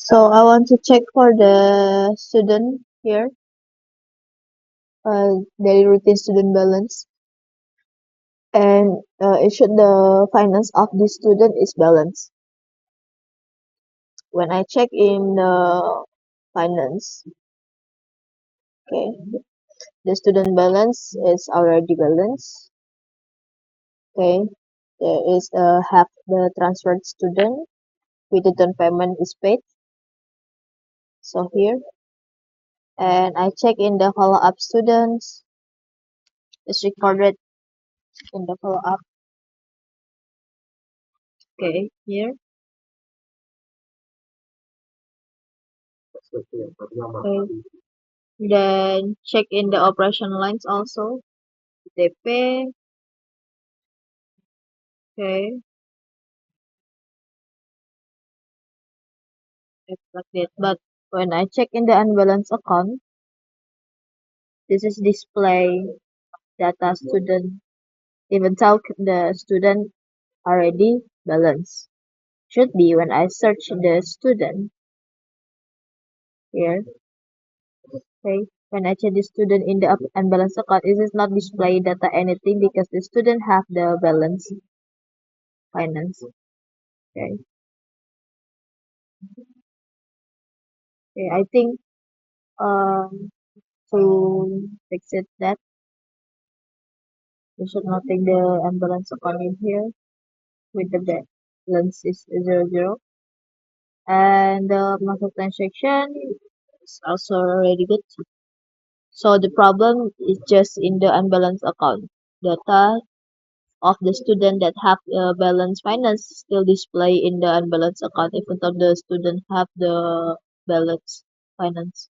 So I want to check for the student here, daily routine student balance, and it should the finance of the student is balanced. When I check in the finance, okay, the student balance is already balanced. Okay, there is half the transferred student with the down payment is paid. So here, and I check in the follow-up students. It's recorded in the follow-up. Okay, here. Okay. Then check in the operation lines also. TP. Okay. It's like that. But when I check in the unbalanced account, this is display data student. Even though the student already balanced. Should be when I search the student here. Okay. When I check the student in the unbalanced account, it is not display data anything because the student have the balance finance. Okay. Okay. I think to fix it that you should not take the unbalanced account in here with the balance is 0 0, and the master transaction is also already good. So the problem is just in the unbalanced account. Data of the student that have balance finance still display in the unbalanced account even though the student have the balance finance.